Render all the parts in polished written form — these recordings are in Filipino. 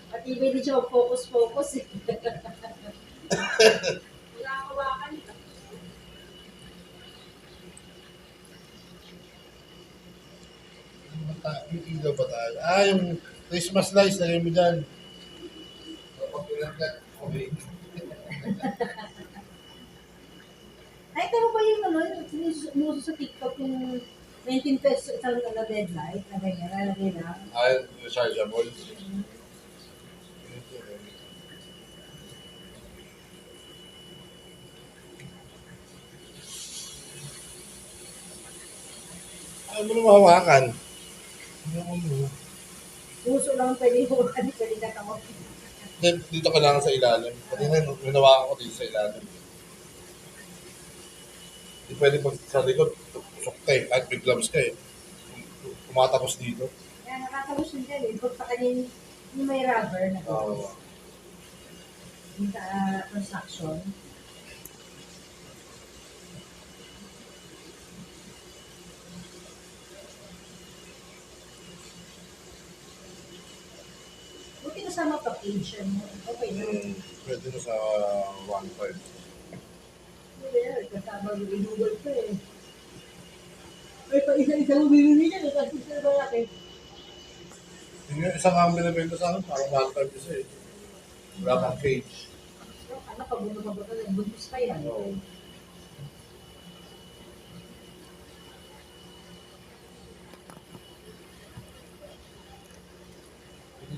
At ibig din siya mag-focus-focus eh. Wala kawakan. Yung ilaw ba tayo? Ah, yung Christmas lights, lagay mo dyan. Ay, tama ba yung ano, yung sa TikTok yung 19 pesos isang ano, deadline na ganyan, lalagay na. Ah, rechargeable. Ayaw mo na mahawakan. Puso lang pwede yung hindi pwede natawag. Dito kailangan sa ilalim. Kanina, hinawakan ko dito sa ilalim. Hindi pwede pag sa likod, tusok ka eh. Kahit may gloves ka eh. Tumatapos dito. Kaya nakakabos yun dyan eh. Pag pa kanya yung may rubber na Oo. yung sa construction. Buti kasama pa page mo. Okay na. Pwede na sa 1.5. Well, kasama yung Google ko eh. Ay, pa isa-isa mo bibili niya. Kasi sila ba natin? Yung isang ang binibenta sa akin, parang 1.5 isa eh. Wala kang cage. Ano pag bumababa ka, nagbuntos pa yan. Oo.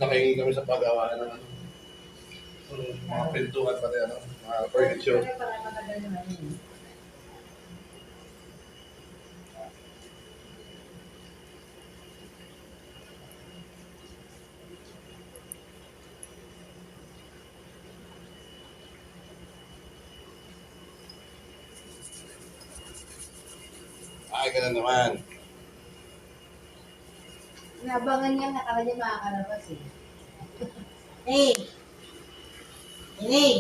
Nakihingi kami sa pag-awaan ng ano, mga pintuan pati ano, mga furniture. Para matagal naman yun. Ay, ganun naman. Inabangan niya, nakala niya makakalabas eh. Hey! Hey!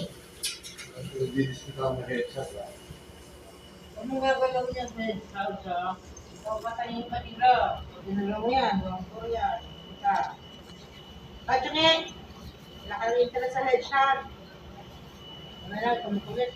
Nag-dinis kita ang headshot lang. Anong gagalaw niya sa house ha? Ikaw patayin pa nila. Ginalaw mo yan, huwag ko yan. Ika. Pachungin! Nakalawin ka na sa headshot. Ano lang, tumukulit.